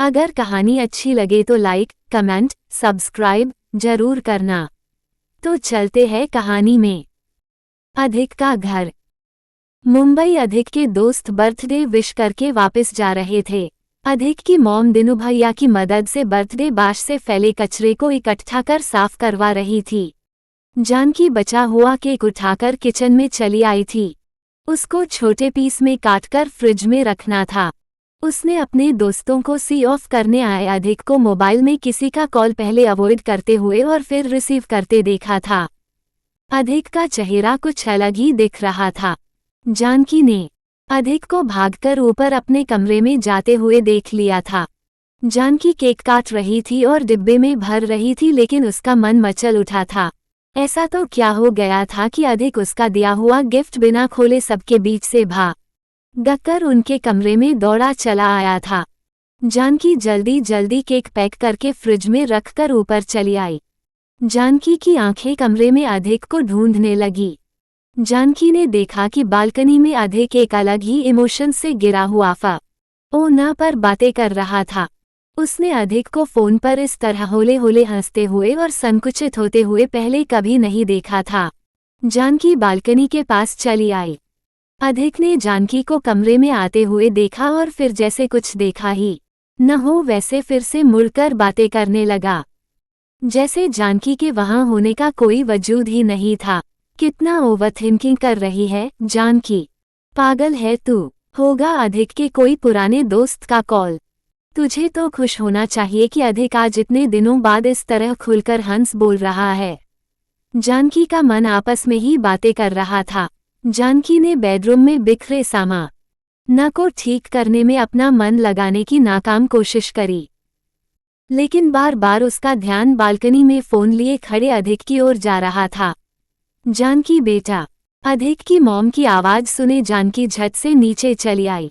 अगर कहानी अच्छी लगे तो लाइक, कमेंट, सब्सक्राइब जरूर करना। तो चलते हैं कहानी में। अधिक का घर। मुंबई अधिक के दोस्त बर्थडे विश करके वापस जा रहे थे। अधिक की मॉम दिनू भैया की मदद से बर्थडे बाश से फैले कचरे को इकट्ठा कर साफ करवा रही थी। जानकी बचा हुआ केक उठाकर किचन में चली आई थी। उसको छोटे पीस में काटकर फ्रिज में रखना था। उसने अपने दोस्तों को सी ऑफ करने आए अधिक को मोबाइल में किसी का कॉल पहले अवॉइड करते हुए और फिर रिसीव करते देखा था। अधिक का चेहरा कुछ अलग ही दिख रहा था। जानकी ने अधिक को भागकर ऊपर अपने कमरे में जाते हुए देख लिया था। जानकी केक काट रही थी और डिब्बे में भर रही थी, लेकिन उसका मन मचल उठा था। ऐसा तो क्या हो गया था कि अधिक उसका दिया हुआ गिफ्ट बिना खोले सबके बीच से भागकर उनके कमरे में दौड़ा चला आया था। जानकी जल्दी जल्दी केक पैक करके फ्रिज में रखकर ऊपर चली आई। जानकी की आंखें कमरे में अधिक को ढूंढने लगी। जानकी ने देखा कि बालकनी में अधिक एक अलग ही इमोशन से गिरा हुआ फोन पर बातें कर रहा था। उसने अधिक को फोन पर इस तरह होले होले हंसते हुए और संकुचित होते हुए पहले कभी नहीं देखा था। जानकी बालकनी के पास चली आई। अधिक ने जानकी को कमरे में आते हुए देखा और फिर जैसे कुछ देखा ही न हो वैसे फिर से मुड़कर बातें करने लगा, जैसे जानकी के वहां होने का कोई वजूद ही नहीं था। कितना ओवरथिंकिंग कर रही है जानकी, पागल है तू। होगा अधिक के कोई पुराने दोस्त का कॉल। तुझे तो खुश होना चाहिए कि अधिक आज इतने दिनों बाद इस तरह खुलकर हंस बोल रहा है। जानकी का मन आपस में ही बातें कर रहा था। जानकी ने बेडरूम में बिखरे सामान को ठीक करने में अपना मन लगाने की नाकाम कोशिश करी, लेकिन बार बार उसका ध्यान बालकनी में फोन लिए खड़े अधिक की ओर जा रहा था। जानकी बेटा। अधिक की मॉम की आवाज सुने जानकी झट से नीचे चली आई।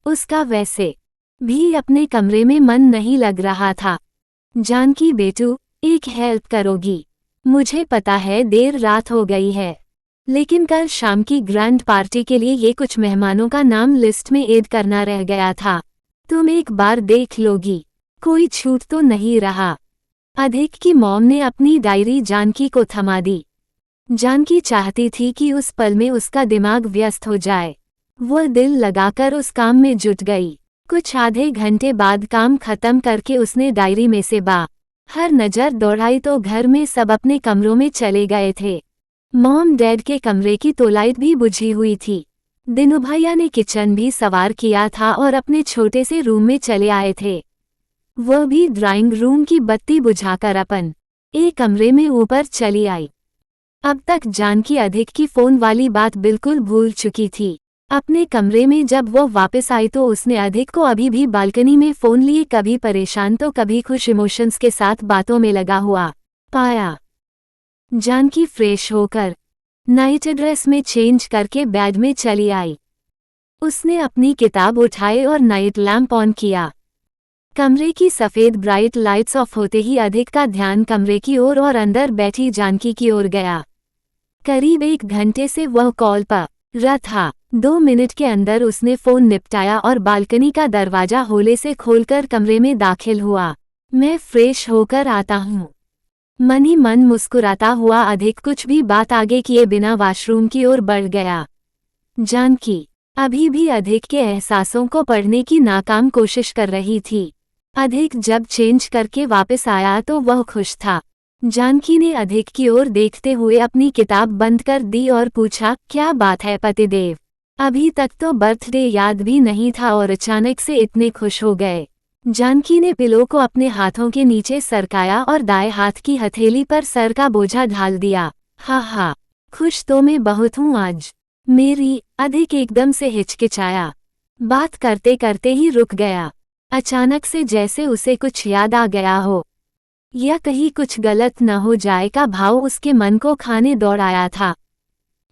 उसका वैसे भी अपने कमरे में मन नहीं लग रहा था। जानकी बेटू, एक हेल्प करोगी? मुझे पता है देर रात हो गई है, लेकिन कल शाम की ग्रैंड पार्टी के लिए ये कुछ मेहमानों का नाम लिस्ट में ऐड करना रह गया था। तुम एक बार देख लोगी? कोई छूट तो नहीं रहा? अधिक की मॉम ने अपनी डायरी जानकी को थमा दी। जानकी चाहती थी कि उस पल में उसका दिमाग व्यस्त हो जाए। वह दिल लगाकर उस काम में जुट गई। कुछ आधे घंटे बाद काम खत्म करके उसने डायरी में से बाहर नजर दौड़ाई तो घर में सब अपने कमरों में चले गए थे। मॉम डैड के कमरे की तो लाइट भी बुझी हुई थी। दिनू भैया ने किचन भी सवार किया था और अपने छोटे से रूम में चले आए थे। वह भी ड्राइंग रूम की बत्ती बुझाकर अपन एक कमरे में ऊपर चली आई। अब तक जानकी अधिक की फोन वाली बात बिल्कुल भूल चुकी थी। अपने कमरे में जब वह वापस आई तो उसने अधिक को अभी भी बालकनी में फोन लिए कभी परेशान तो कभी खुश इमोशंस के साथ बातों में लगा हुआ पाया। जानकी फ्रेश होकर नाइट ड्रेस में चेंज करके बेड में चली आई। उसने अपनी किताब उठाई और नाइट लैंप ऑन किया। कमरे की सफेद ब्राइट लाइट्स ऑफ होते ही अधिक का ध्यान कमरे की ओर और अंदर बैठी जानकी की ओर गया। करीब 1 घंटे से वह कॉल पर था। 2 मिनट के अंदर उसने फोन निपटाया और बालकनी का दरवाजा होले से खोलकर कमरे में दाखिल हुआ। मैं फ्रेश होकर आता हूँ, मन ही मन मुस्कुराता हुआ अधिक कुछ भी बात आगे किए बिना वॉशरूम की ओर बढ़ गया। जानकी अभी भी अधिक के एहसासों को पढ़ने की नाकाम कोशिश कर रही थी। अधिक जब चेंज करके वापस आया तो वह खुश था। जानकी ने अधिक की ओर देखते हुए अपनी किताब बंद कर दी और पूछा, क्या बात है पतिदेव? अभी तक तो बर्थडे याद भी नहीं था और अचानक से इतने खुश हो गए। जानकी ने पिलो को अपने हाथों के नीचे सरकाया और दाएं हाथ की हथेली पर सर का बोझा ढाल दिया। हा, खुश तो मैं बहुत हूँ आज मेरी। अधिक एकदम से हिचकिचाया, बात करते करते ही रुक गया। अचानक से जैसे उसे कुछ याद आ गया हो या कहीं कुछ गलत न हो जाए का भाव उसके मन को खाने दौड़ाया था।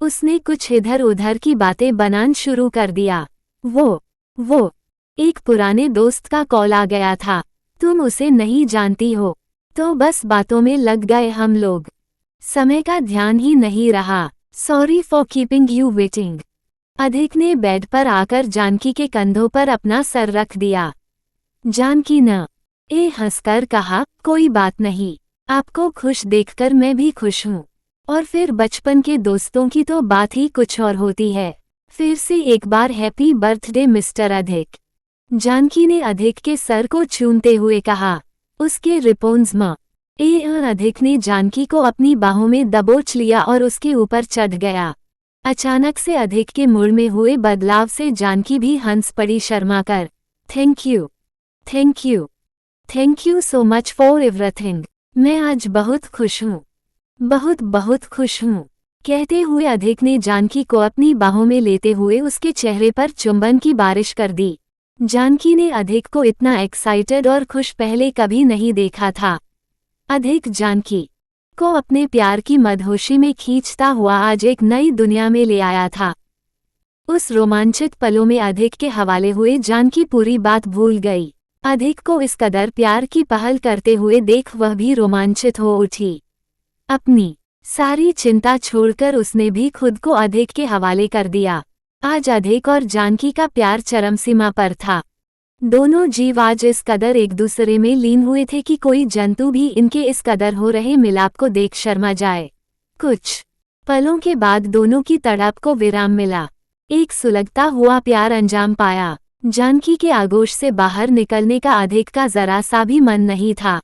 उसने कुछ इधर उधर की बातें बनाना शुरू कर दिया। वो एक पुराने दोस्त का कॉल आ गया था। तुम उसे नहीं जानती हो? तो बस बातों में लग गए हम लोग। समय का ध्यान ही नहीं रहा। Sorry for keeping you waiting. अधिक ने बेड पर आकर जानकी के कंधों पर अपना सर रख दिया। जानकी न ए हंसकर कहा, कोई बात नहीं, आपको खुश देखकर मैं भी खुश हूँ। और फिर बचपन के दोस्तों की तो बात ही कुछ और होती है। फिर से एक बार हैप्पी बर्थडे मिस्टर अधिक, जानकी ने अधिक के सर को चूमते हुए कहा। उसके रिपोन्स म अधिक ने जानकी को अपनी बाहों में दबोच लिया और उसके ऊपर चढ़ गया। अचानक से अधिक के मूड में हुए बदलाव से जानकी भी हंस पड़ी शर्मा कर। Thank you, thank you, thank you so much for everything. मैं आज बहुत खुश हूँ, बहुत बहुत खुश हूँ, कहते हुए अधिक ने जानकी को अपनी बाहों में लेते हुए उसके चेहरे पर चुंबन की बारिश कर दी। जानकी ने अधिक को इतना एक्साइटेड और खुश पहले कभी नहीं देखा था। अधिक जानकी को अपने प्यार की मदहोशी में खींचता हुआ आज एक नई दुनिया में ले आया था। उस रोमांचित पलों में अधिक के हवाले हुए जानकी पूरी बात भूल गई। अधिक को इस कदर प्यार की पहल करते हुए देख वह भी रोमांचित हो उठी। अपनी सारी चिंता छोड़कर उसने भी खुद को अधिक के हवाले कर दिया। आज अधिक और जानकी का प्यार चरम सीमा पर था। दोनों जीव आज इस कदर एक दूसरे में लीन हुए थे कि कोई जंतु भी इनके इस कदर हो रहे मिलाप को देख शर्मा जाए। कुछ पलों के बाद दोनों की तड़प को विराम मिला। एक सुलगता हुआ प्यार अंजाम पाया। जानकी के आगोश से बाहर निकलने का अधिक का जरा सा भी मन नहीं था।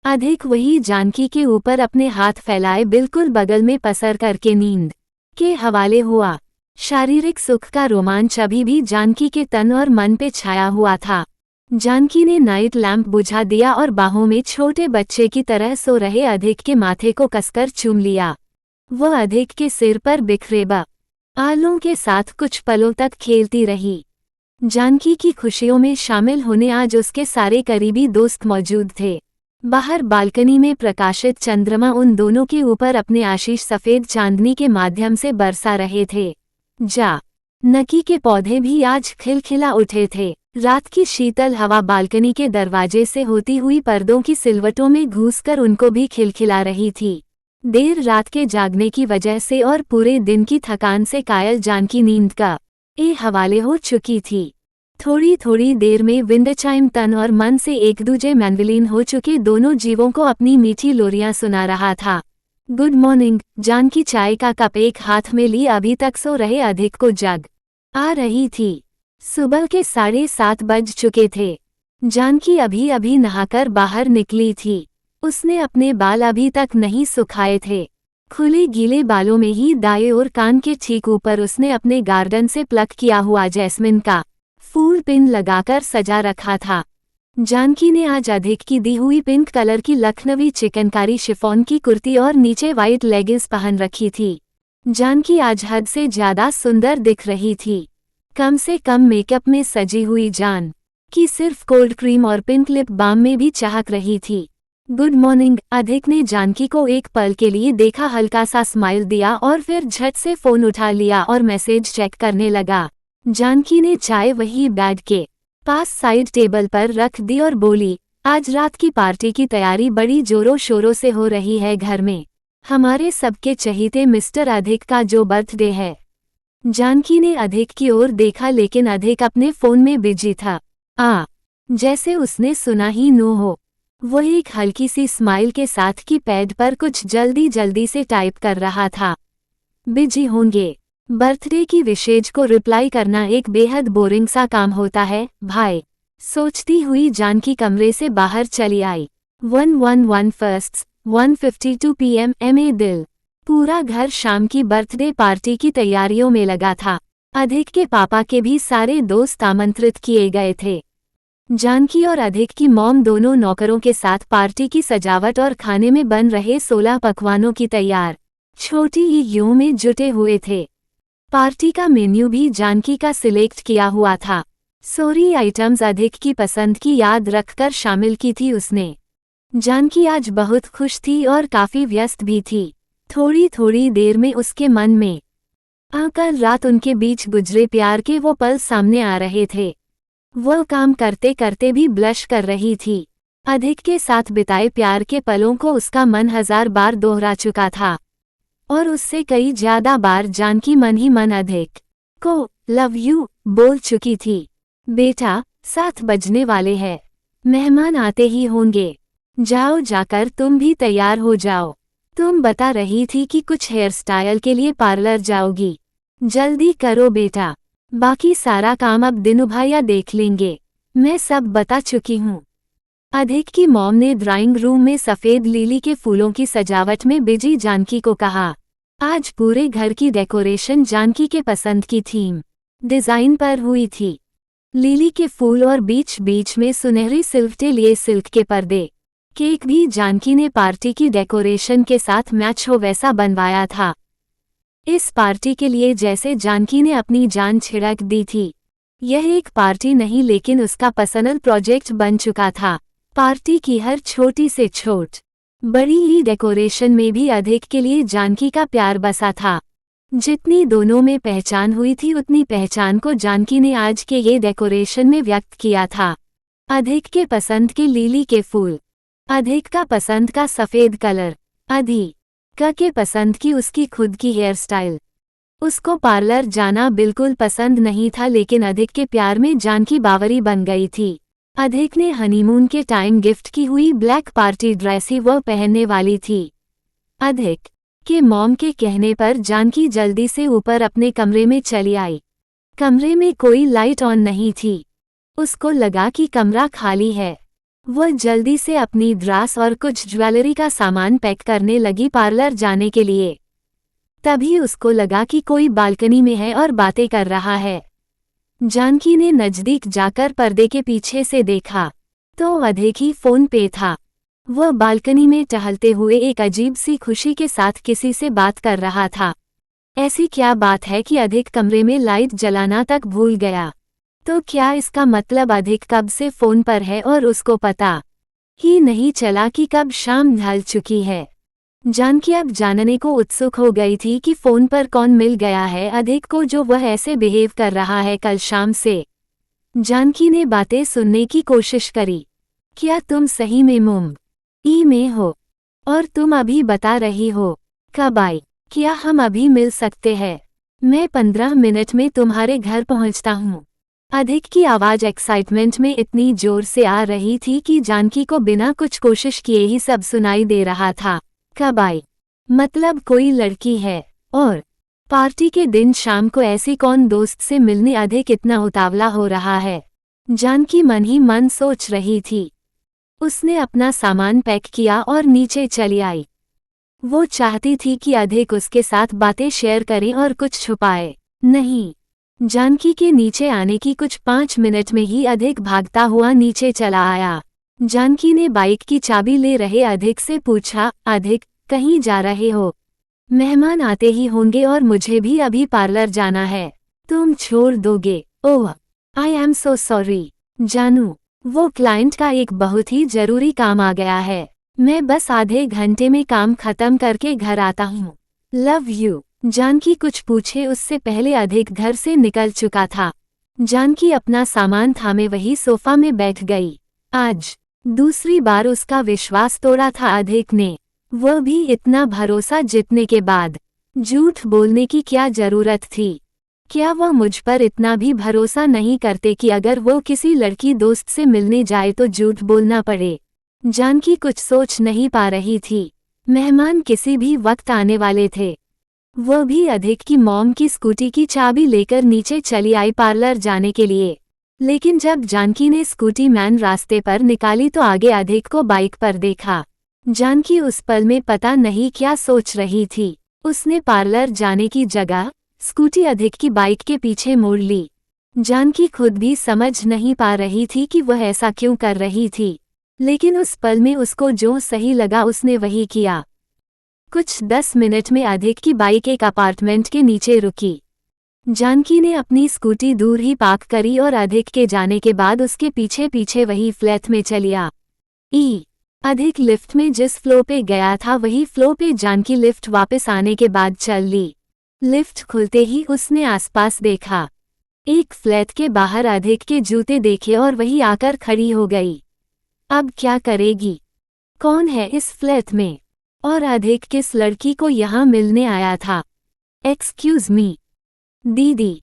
अधिक वही जानकी के ऊपर अपने हाथ फैलाए बिल्कुल बगल में पसर करके नींद के हवाले हुआ। शारीरिक सुख का रोमांच अभी भी जानकी के तन और मन पे छाया हुआ था। जानकी ने नाइट लैंप बुझा दिया और बाहों में छोटे बच्चे की तरह सो रहे अधिक के माथे को कसकर चूम लिया। वह अधिक के सिर पर बिखरे बालों के साथ कुछ पलों तक खेलती रही। जानकी की खुशियों में शामिल होने आज उसके सारे करीबी दोस्त मौजूद थे। बाहर बालकनी में प्रकाशित चंद्रमा उन दोनों के ऊपर अपने आशीष सफेद चांदनी के माध्यम से बरसा रहे थे। नकी के पौधे भी आज खिलखिला उठे थे। रात की शीतल हवा बालकनी के दरवाजे से होती हुई पर्दों की सिलवटों में घुसकर उनको भी खिलखिला रही थी। देर रात के जागने की वजह से और पूरे दिन की थकान से कायल जानकी नींद का हवाले हो चुकी थी। थोड़ी थोड़ी देर में विंडचाइम तन और मन से एक दूजे में विलीन हो चुके दोनों जीवों को अपनी मीठी लोरियां सुना रहा था। गुड मॉर्निंग, जानकी चाय का कप एक हाथ में ली अभी तक सो रहे अधिक को जग आ रही थी। सुबह के 7:30 बज चुके थे। जानकी अभी अभी नहाकर बाहर निकली थी। उसने अपने बाल अभी तक नहीं सुखाए थे। खुले गीले बालों में ही दाएं और कान के ठीक ऊपर उसने अपने गार्डन से प्लक किया हुआ जैस्मिन का फूल पिन लगाकर सजा रखा था। जानकी ने आज अधिक की दी हुई पिंक कलर की लखनवी चिकनकारी शिफॉन की कुर्ती और नीचे वाइट लेगिंग्स पहन रखी थी। जानकी आज हद से ज्यादा सुंदर दिख रही थी। कम से कम मेकअप में सजी हुई जानकी सिर्फ कोल्ड क्रीम और पिंक लिप बाम में भी चहक रही थी। गुड मॉर्निंग, अधिक ने जानकी को एक पल के लिए देखा, हल्का सा स्माइल दिया और फिर झट से फोन उठा लिया और मैसेज चेक करने लगा। जानकी ने चाय वही बेड के पास साइड टेबल पर रख दी और बोली, आज रात की पार्टी की तैयारी बड़ी जोरों शोरों से हो रही है घर में। हमारे सबके चहीते मिस्टर अधिक का जो बर्थडे है। जानकी ने अधिक की ओर देखा लेकिन अधिक अपने फोन में बिजी था। जैसे उसने सुना ही न हो। वह एक हल्की सी स्माइल के साथ की पैड पर कुछ जल्दी जल्दी से टाइप कर रहा था। बिजी होंगे। बर्थडे की विशेष को रिप्लाई करना एक बेहद बोरिंग सा काम होता है भाई, सोचती हुई जानकी कमरे से बाहर चली आई। 111 फर्स्ट 1:52 PM MA दिल। पूरा घर शाम की बर्थडे पार्टी की तैयारियों में लगा था। अधिक के पापा के भी सारे दोस्त आमंत्रित किए गए थे। जानकी और अधिक की मॉम दोनों नौकरों के साथ पार्टी की सजावट और खाने में बन रहे 16 पकवानों की तैयार छोटी ईयों में जुटे हुए थे। पार्टी का मेन्यू भी जानकी का सिलेक्ट किया हुआ था। सोरी आइटम्स अधिक की पसंद की याद रखकर शामिल की थी उसने। जानकी आज बहुत खुश थी और काफी व्यस्त भी थी। थोड़ी थोड़ी देर में उसके मन में कल रात उनके बीच गुजरे प्यार के वो पल सामने आ रहे थे। वह काम करते करते भी ब्लश कर रही थी। अधिक के साथ बिताए प्यार के पलों को उसका मन 1000 बार दोहरा चुका था और उससे कई ज्यादा बार जानकी मन ही मन अधिक को लव यू बोल चुकी थी। बेटा 7 बजने वाले हैं। मेहमान आते ही होंगे। जाओ जाकर तुम भी तैयार हो जाओ। तुम बता रही थी कि कुछ हेयर स्टाइल के लिए पार्लर जाओगी। जल्दी करो बेटा, बाकी सारा काम अब दिनू भैया देख लेंगे। मैं सब बता चुकी हूँ। अधिक की मॉम ने ड्राइंग रूम में सफेद लिली के फूलों की सजावट में बिजी जानकी को कहा। आज पूरे घर की डेकोरेशन जानकी के पसंद की थीम डिजाइन पर हुई थी। लिली के फूल और बीच बीच में सुनहरी सिल्वटे लिए सिल्क के पर्दे। केक भी जानकी ने पार्टी की डेकोरेशन के साथ मैच हो वैसा बनवाया था। इस पार्टी के लिए जैसे जानकी ने अपनी जान छिड़क दी थी। यह एक पार्टी नहीं लेकिन उसका पर्सनल प्रोजेक्ट बन चुका था। पार्टी की हर छोटी से छोट बड़ी ही डेकोरेशन में भी अधिक के लिए जानकी का प्यार बसा था। जितनी दोनों में पहचान हुई थी उतनी पहचान को जानकी ने आज के ये डेकोरेशन में व्यक्त किया था। अधिक के पसंद के लिली के फूल, अधिक का पसंद का सफेद कलर, अधिक के पसंद की उसकी खुद की हेयर स्टाइल। उसको पार्लर जाना बिल्कुल पसंद नहीं था लेकिन अधिक के प्यार में जानकी बावरी बन गई थी। अधिक ने हनीमून के टाइम गिफ्ट की हुई ब्लैक पार्टी ड्रेस ही वह पहनने वाली थी। अधिक के मॉम के कहने पर जानकी जल्दी से ऊपर अपने कमरे में चली आई। कमरे में कोई लाइट ऑन नहीं थी। उसको लगा कि कमरा खाली है। वह जल्दी से अपनी ड्रेस और कुछ ज्वेलरी का सामान पैक करने लगी पार्लर जाने के लिए। तभी उसको लगा कि कोई बालकनी में है और बातें कर रहा है। जानकी ने नजदीक जाकर पर्दे के पीछे से देखा तो अधिक ही फोन पे था। वह बालकनी में टहलते हुए एक अजीब सी खुशी के साथ किसी से बात कर रहा था। ऐसी क्या बात है कि अधिक कमरे में लाइट जलाना तक भूल गया? तो क्या इसका मतलब अधिक कब से फोन पर है और उसको पता ही नहीं चला कि कब शाम ढल चुकी है? जानकी अब जानने को उत्सुक हो गई थी कि फोन पर कौन मिल गया है अधिक को जो वह ऐसे बिहेव कर रहा है कल शाम से। जानकी ने बातें सुनने की कोशिश करी। क्या तुम सही में मुंबई में हो और तुम अभी बता रही हो कब आई? क्या हम अभी मिल सकते हैं? मैं 15 मिनट में तुम्हारे घर पहुंचता हूँ। अधिक की आवाज एक्साइटमेंट में इतनी जोर से आ रही थी कि जानकी को बिना कुछ कोशिश किए ही सब सुनाई दे रहा था। कब आई? मतलब कोई लड़की है? और पार्टी के दिन शाम को ऐसी कौन दोस्त से मिलने अधिक इतना उतावला हो रहा है? जानकी मन ही मन सोच रही थी। उसने अपना सामान पैक किया और नीचे चली आई। वो चाहती थी कि अधिक उसके साथ बातें शेयर करे और कुछ छुपाए नहीं। जानकी के नीचे आने की कुछ 5 मिनट में ही अधिक भागता हुआ नीचे चला आया। जानकी ने बाइक की चाबी ले रहे अधिक से पूछा, अधिक कहीं जा रहे हो? मेहमान आते ही होंगे और मुझे भी अभी पार्लर जाना है। तुम छोड़ दोगे? ओह, आई एम सो सॉरी जानू, वो क्लाइंट का एक बहुत ही जरूरी काम आ गया है। मैं बस आधे घंटे में काम खत्म करके घर आता हूँ। Love you. जानकी कुछ पूछे उससे पहले अधिक घर से निकल चुका था। जानकी अपना सामान थामे वही सोफा में बैठ गई। आज दूसरी बार उसका विश्वास तोड़ा था अधिक ने, वह भी इतना भरोसा जीतने के बाद। झूठ बोलने की क्या जरूरत थी? क्या वह मुझ पर इतना भी भरोसा नहीं करते कि अगर वो किसी लड़की दोस्त से मिलने जाए तो झूठ बोलना पड़े? जानकी कुछ सोच नहीं पा रही थी। मेहमान किसी भी वक्त आने वाले थे। वह भी अधिक की मॉम की स्कूटी की चाबी लेकर नीचे चली आई पार्लर जाने के लिए। लेकिन जब जानकी ने स्कूटी मैन रास्ते पर निकाली तो आगे अधिक को बाइक पर देखा। जानकी उस पल में पता नहीं क्या सोच रही थी। उसने पार्लर जाने की जगह स्कूटी अधिक की बाइक के पीछे मोड़ ली। जानकी खुद भी समझ नहीं पा रही थी कि वह ऐसा क्यों कर रही थी, लेकिन उस पल में उसको जो सही लगा उसने वही किया। कुछ 10 मिनट में अधिक की बाइक एक अपार्टमेंट के नीचे रुकी। जानकी ने अपनी स्कूटी दूर ही पार्क करी और अधिक के जाने के बाद उसके पीछे पीछे वही फ्लैट में चली आई। अधिक लिफ्ट में जिस फ्लोर पे गया था वही फ्लोर पे जानकी लिफ्ट वापस आने के बाद चल ली। लिफ्ट खुलते ही उसने आसपास देखा। एक फ्लैट के बाहर अधिक के जूते देखे और वही आकर खड़ी हो गई। अब क्या करेगी? कौन है इस फ्लैट में? और अधिक किस लड़की को यहाँ मिलने आया था? एक्सक्यूज मी दीदी,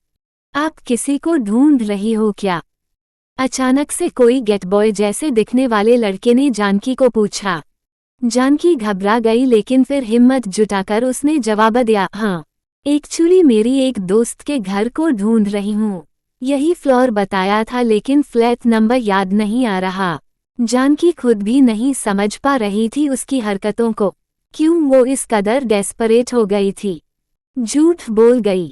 आप किसी को ढूंढ रही हो क्या? अचानक से कोई गेट बॉय जैसे दिखने वाले लड़के ने जानकी को पूछा। जानकी घबरा गई, लेकिन फिर हिम्मत जुटाकर उसने जवाब दिया, हाँ, एक्चुअली मेरी एक दोस्त के घर को ढूंढ रही हूँ। यही फ्लोर बताया था, लेकिन फ्लैट नंबर याद नहीं आ रहा। जानकी खुद भी नहीं समझ पा रही थी उसकी हरकतों को, क्यों वो इस कदर डेस्परेट हो गई थी। झूठ बोल गई।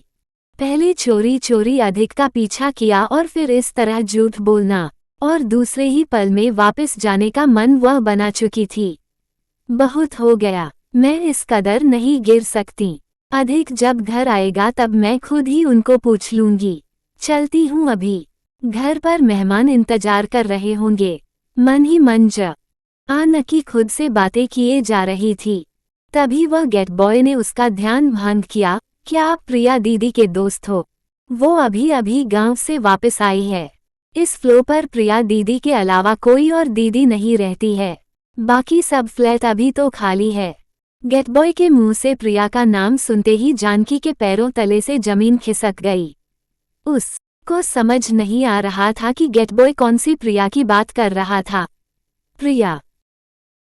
पहले चोरी चोरी अधिक का पीछा किया और फिर इस तरह झूठ बोलना, और दूसरे ही पल में वापस जाने का मन वह बना चुकी थी। बहुत हो गया, मैं इस कदर नहीं गिर सकती। अधिक जब घर आएगा तब मैं खुद ही उनको पूछ लूंगी। चलती हूँ अभी। घर पर मेहमान इंतजार कर रहे होंगे। मन ही मन नकी खुद से बातें किए जा रही थी। तभी वह गेट बॉय ने उसका ध्यान भंग किया। क्या आप प्रिया दीदी के दोस्त हो? वो अभी अभी गांव से वापस आई है। इस फ्लोर पर प्रिया दीदी के अलावा कोई और दीदी नहीं रहती है। बाकी सब फ्लैट अभी तो खाली है। गेट बॉय के मुंह से प्रिया का नाम सुनते ही जानकी के पैरों तले से जमीन खिसक गई। उसको समझ नहीं आ रहा था कि गेट बॉय कौन सी प्रिया की बात कर रहा था। प्रिया?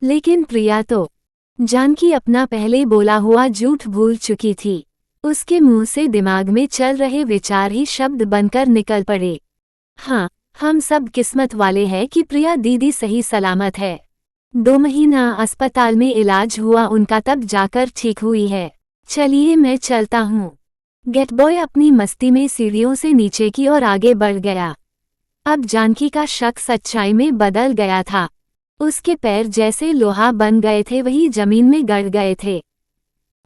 लेकिन प्रिया तो जानकी अपना पहले बोला हुआ झूठ भूल चुकी थी। उसके मुंह से दिमाग में चल रहे विचार ही शब्द बनकर निकल पड़े। हाँ, हम सब किस्मत वाले हैं कि प्रिया दीदी सही सलामत है। 2 महीना अस्पताल में इलाज हुआ उनका, तब जाकर ठीक हुई है। चलिए मैं चलता हूँ। गेट बॉय अपनी मस्ती में सीढ़ियों से नीचे की ओर आगे बढ़ गया। अब जानकी का शक सच्चाई में बदल गया था। उसके पैर जैसे लोहा बन गए थे, वही जमीन में गड़ गए थे।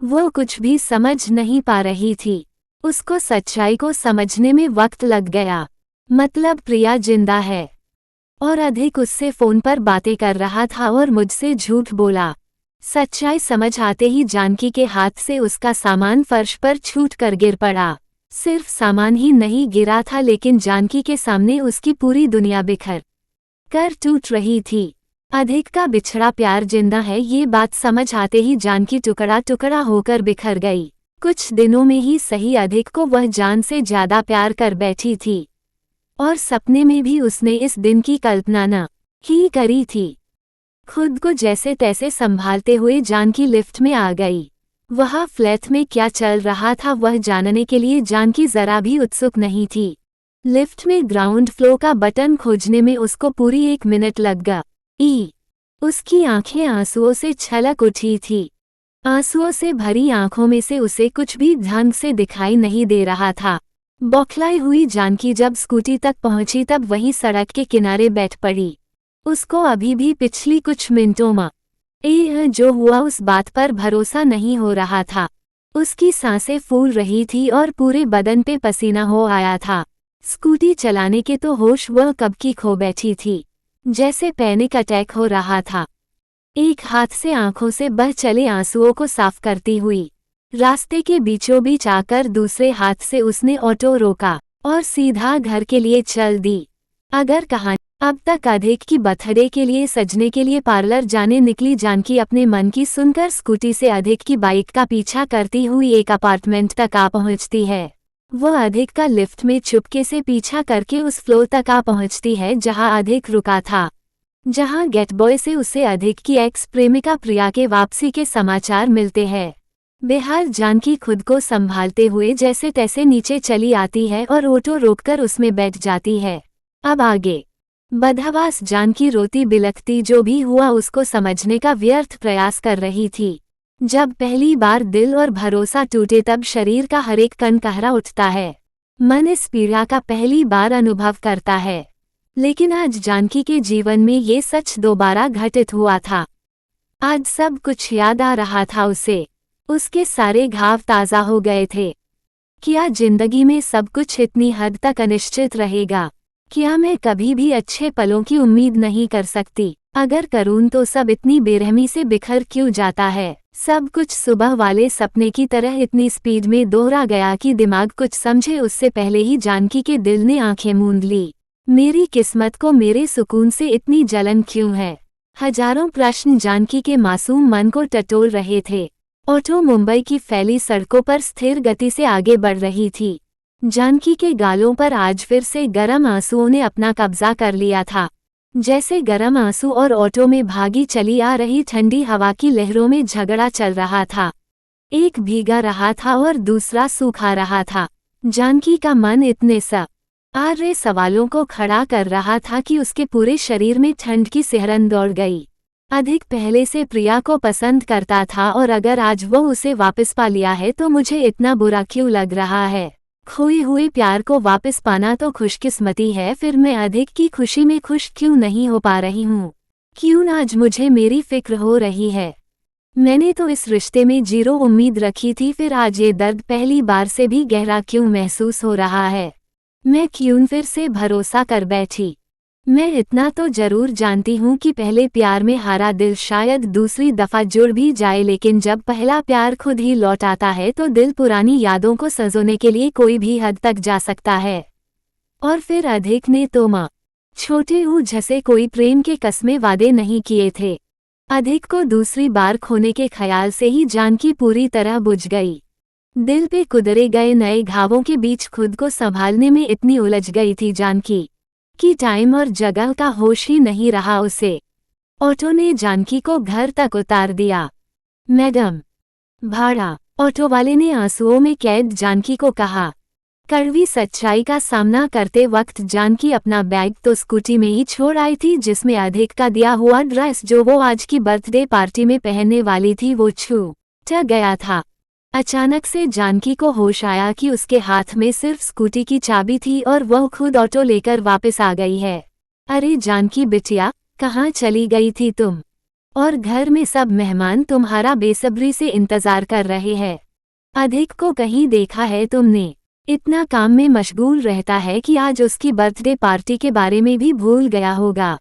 वो कुछ भी समझ नहीं पा रही थी। उसको सच्चाई को समझने में वक्त लग गया। मतलब प्रिया जिंदा है और अधिक उससे फोन पर बातें कर रहा था और मुझसे झूठ बोला। सच्चाई समझ आते ही जानकी के हाथ से उसका सामान फर्श पर छूट कर गिर पड़ा। सिर्फ सामान ही नहीं गिरा था, लेकिन जानकी के सामने उसकी पूरी दुनिया बिखर कर टूट रही थी। अधिक का बिछड़ा प्यार जिंदा है, ये बात समझ आते ही जानकी टुकड़ा टुकड़ा होकर बिखर गई। कुछ दिनों में ही सही, अधिक को वह जान से ज्यादा प्यार कर बैठी थी और सपने में भी उसने इस दिन की कल्पना न ही करी थी। खुद को जैसे तैसे संभालते हुए जानकी लिफ्ट में आ गई। वहाँ फ्लैट में क्या चल रहा था वह जानने के लिए जानकी जरा भी उत्सुक नहीं थी। लिफ्ट में ग्राउंड फ्लोर का बटन खोजने में उसको पूरी 1 मिनट लग गया। उसकी आंखें आंसुओं से छलक उठी थी। आंसुओं से भरी आंखों में से उसे कुछ भी ढंग से दिखाई नहीं दे रहा था। बौखलाई हुई जानकी जब स्कूटी तक पहुंची तब वहीं सड़क के किनारे बैठ पड़ी। उसको अभी भी पिछली कुछ मिनटों में जो हुआ उस बात पर भरोसा नहीं हो रहा था। उसकी सांसें फूल रही थी और पूरे बदन पे पसीना हो आया था। स्कूटी चलाने के तो होश वह कब की खो बैठी थी, जैसे पैनिक अटैक हो रहा था। एक हाथ से आंखों से बह चले आंसुओं को साफ करती हुई रास्ते के बीचों बीच आकर दूसरे हाथ से उसने ऑटो रोका और सीधा घर के लिए चल दी। अगर कहानी अब तक अधिक की बर्थडे के लिए सजने के लिए पार्लर जाने निकली जानकी अपने मन की सुनकर स्कूटी से अधिक की बाइक का पीछा करती हुई एक अपार्टमेंट तक आ पहुंचती है। वह अधिक का लिफ्ट में चुपके से पीछा करके उस फ्लोर तक आ पहुंचती है जहां अधिक रुका था, जहां गेट बॉय से उसे अधिक की एक्स प्रेमिका प्रिया के वापसी के समाचार मिलते हैं। बेहाल जानकी खुद को संभालते हुए जैसे तैसे नीचे चली आती है और ऑटो रोककर उसमें बैठ जाती है। अब आगे बदहवास जानकी रोती बिलखती जो भी हुआ उसको समझने का व्यर्थ प्रयास कर रही थी। जब पहली बार दिल और भरोसा टूटे तब शरीर का हर एक कण कहरा उठता है। मन इस पीड़ा का पहली बार अनुभव करता है। लेकिन आज जानकी के जीवन में ये सच दोबारा घटित हुआ था। आज सब कुछ याद आ रहा था उसे। उसके सारे घाव ताज़ा हो गए थे। क्या जिंदगी में सब कुछ इतनी हद तक अनिश्चित रहेगा? क्या मैं कभी भी अच्छे पलों की उम्मीद नहीं कर सकती? अगर करूं तो सब इतनी बेरहमी से बिखर क्यों जाता है? सब कुछ सुबह वाले सपने की तरह इतनी स्पीड में दोहरा गया कि दिमाग कुछ समझे उससे पहले ही जानकी के दिल ने आंखें मूंद ली। मेरी किस्मत को मेरे सुकून से इतनी जलन क्यों है? हजारों प्रश्न जानकी के मासूम मन को टटोल रहे थे। ऑटो मुंबई की फैली सड़कों पर स्थिर गति से आगे बढ़ रही थी। जानकी के गालों पर आज फिर से गर्म आंसुओं ने अपना कब्जा कर लिया था। जैसे गर्म आंसू और ऑटो में भागी चली आ रही ठंडी हवा की लहरों में झगड़ा चल रहा था। एक भीगा रहा था और दूसरा सूखा रहा था। जानकी का मन इतने आर्य सवालों को खड़ा कर रहा था कि उसके पूरे शरीर में ठंड की सिहरन दौड़ गई। अधिक पहले से प्रिया को पसंद करता था और अगर आज वो उसे वापस पा लिया है तो मुझे इतना बुरा क्यों लग रहा है। खोए हुए प्यार को वापस पाना तो खुशकिस्मती है, फिर मैं अधिक की खुशी में खुश क्यों नहीं हो पा रही हूँ? क्यों आज मुझे मेरी फिक्र हो रही है? मैंने तो इस रिश्ते में 0 उम्मीद रखी थी, फिर आज ये दर्द पहली बार से भी गहरा क्यों महसूस हो रहा है? मैं क्यों फिर से भरोसा कर बैठी? मैं इतना तो जरूर जानती हूँ कि पहले प्यार में हारा दिल शायद दूसरी दफा जुड़ भी जाए, लेकिन जब पहला प्यार खुद ही लौट आता है तो दिल पुरानी यादों को संजोने के लिए कोई भी हद तक जा सकता है। और फिर अधिक ने तो माँ छोटे जैसे कोई प्रेम के कसमे वादे नहीं किए थे। अधिक को दूसरी बार खोने के ख्याल से ही जानकी पूरी तरह बुझ गई। दिल पे कुदरे गए नए घावों के बीच खुद को संभालने में इतनी उलझ गई थी जानकी कि टाइम और जगह का होश ही नहीं रहा उसे। ऑटो ने जानकी को घर तक उतार दिया। मैडम, भाड़ा। ऑटो वाले ने आंसुओं में कैद जानकी को कहा। कड़वी सच्चाई का सामना करते वक्त जानकी अपना बैग तो स्कूटी में ही छोड़ आई थी, जिसमें अधिक का दिया हुआ ड्रेस जो वो आज की बर्थडे पार्टी में पहनने वाली थी वो छूट गया था। अचानक से जानकी को होश आया कि उसके हाथ में सिर्फ स्कूटी की चाबी थी और वह खुद ऑटो लेकर वापस आ गई है। अरे जानकी बिटिया, कहाँ चली गई थी तुम? और घर में सब मेहमान तुम्हारा बेसब्री से इंतजार कर रहे हैं। अधिक को कहीं देखा है तुमने? इतना काम में मशगूल रहता है कि आज उसकी बर्थडे पार्टी के बारे में भी भूल गया होगा।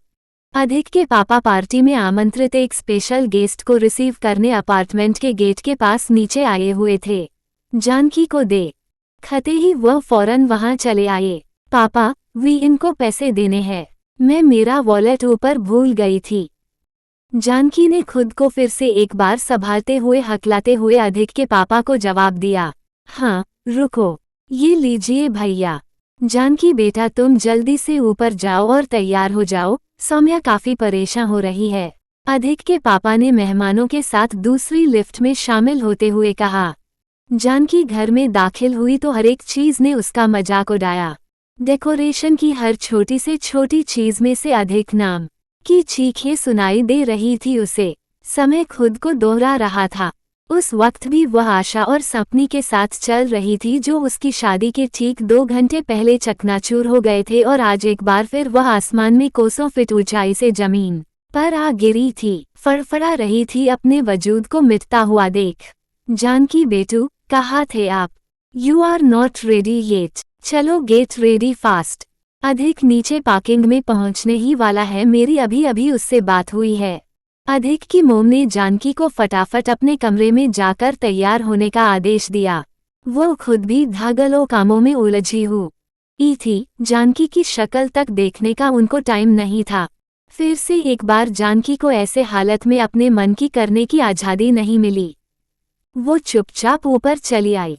अधिक के पापा पार्टी में आमंत्रित एक स्पेशल गेस्ट को रिसीव करने अपार्टमेंट के गेट के पास नीचे आए हुए थे। जानकी को देखते ही वह फौरन वहां चले आए। पापा, वी इनको पैसे देने हैं, मैं मेरा वॉलेट ऊपर भूल गई थी। जानकी ने खुद को फिर से एक बार संभालते हुए हकलाते हुए अधिक के पापा को जवाब दिया। हाँ, रुको, ये लीजिए भैया। जानकी बेटा, तुम जल्दी से ऊपर जाओ और तैयार हो जाओ, सौम्या काफी परेशान हो रही है। अधिक के पापा ने मेहमानों के साथ दूसरी लिफ्ट में शामिल होते हुए कहा। जानकी घर में दाखिल हुई तो हर एक चीज ने उसका मजाक उड़ाया। डेकोरेशन की हर छोटी से छोटी चीज में से अधिक नाम की चीखें सुनाई दे रही थी उसे। समय खुद को दोहरा रहा था। उस वक्त भी वह आशा और सपनी के साथ चल रही थी जो उसकी शादी के ठीक 2 घंटे पहले चकनाचूर हो गए थे, और आज एक बार फिर वह आसमान में कोसों फीट ऊंचाई से जमीन पर आ गिरी थी। फड़फड़ा रही थी अपने वजूद को मिटता हुआ देख। जानकी बेटू, कहाँ थे आप? You are not ready yet, चलो गेट रेडी फास्ट। अधिक नीचे पार्किंग में पहुंचने ही वाला है, मेरी अभी अभी उससे बात हुई है। अधिक की मोम ने जानकी को फटाफट अपने कमरे में जाकर तैयार होने का आदेश दिया। वो खुद भी धागलों कामों में उलझी हुई थी। जानकी की शक्ल तक देखने का उनको टाइम नहीं था। फिर से एक बार जानकी को ऐसे हालत में अपने मन की करने की आज़ादी नहीं मिली। वो चुपचाप ऊपर चली आई।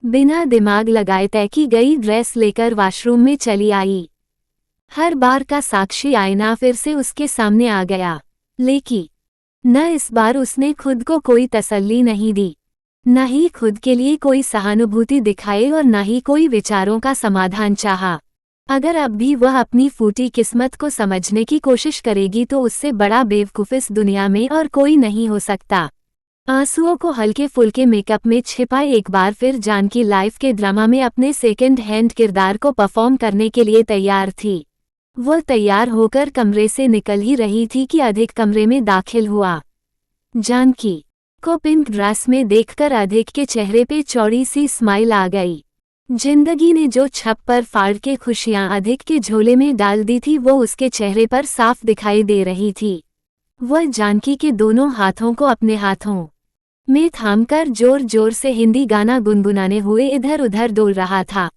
बिना दिमाग लगाए तय की गई ड्रेस लेकर वॉशरूम में चली आई। हर बार का साक्षी आईना फिर से उसके सामने आ गया, लेकिन न इस बार उसने खुद को कोई तसल्ली नहीं दी, न ही खुद के लिए कोई सहानुभूति दिखाई और न ही कोई विचारों का समाधान चाहा। अगर अब भी वह अपनी फूटी किस्मत को समझने की कोशिश करेगी तो उससे बड़ा बेवकूफ इस दुनिया में और कोई नहीं हो सकता। आंसुओं को हल्के फुल्के मेकअप में छिपाए एक बार फिर जानकी लाइफ के ड्रामा में अपने सेकंड हैंड किरदार को परफॉर्म करने के लिए तैयार थी। वह तैयार होकर कमरे से निकल ही रही थी कि अधिक कमरे में दाखिल हुआ। जानकी को पिंक ड्रेस में देखकर अधिक के चेहरे पे चौड़ी सी स्माइल आ गई। जिंदगी ने जो छप पर फाड़ के खुशियां अधिक के झोले में डाल दी थी वो उसके चेहरे पर साफ दिखाई दे रही थी। वह जानकी के दोनों हाथों को अपने हाथों में थामकर जोर जोर से हिंदी गाना गुनगुनाने हुए इधर उधर डोल रहा था।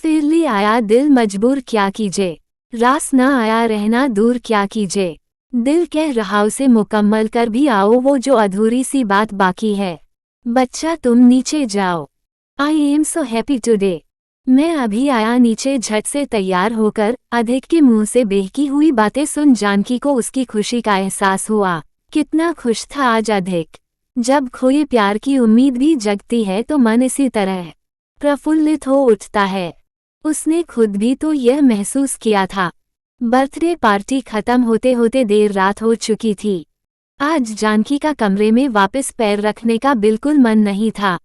फिर ले आया दिल मजबूर क्या कीजे, रास ना आया रहना दूर क्या कीजे, दिल कह रहा उसे मुकम्मल कर भी आओ वो जो अधूरी सी बात बाकी है, बच्चा तुम नीचे जाओ, I am so happy today. मैं अभी आया नीचे। झट से तैयार होकर अधिक के मुंह से बहकी हुई बातें सुन जानकी को उसकी खुशी का एहसास हुआ। कितना खुश था आज अधिक। जब खोए प्यार की उम्मीद भी जगती है तो मन इसी तरह प्रफुल्लित हो उठता है। उसने खुद भी तो यह महसूस किया था। बर्थडे पार्टी खत्म होते होते देर रात हो चुकी थी। आज जानकी का कमरे में वापस पैर रखने का बिल्कुल मन नहीं था।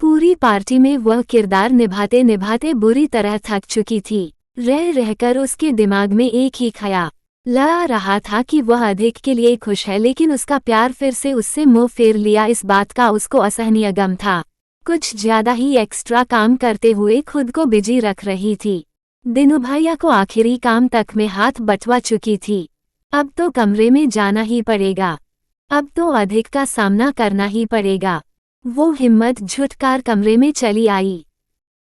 पूरी पार्टी में वह किरदार निभाते निभाते बुरी तरह थक चुकी थी। रह रहकर उसके दिमाग में एक ही ख्याल आ रहा था कि वह अधिक के लिए खुश है, लेकिन उसका प्यार फिर से उससे मुंह फेर लिया। इस बात का उसको असहनीय गम था। कुछ ज्यादा ही एक्स्ट्रा काम करते हुए खुद को बिजी रख रही थी। दिनू भैया को आखिरी काम तक में हाथ बटवा चुकी थी। अब तो कमरे में जाना ही पड़ेगा। अब तो अधिक का सामना करना ही पड़ेगा। वो हिम्मत जुटाकर कमरे में चली आई।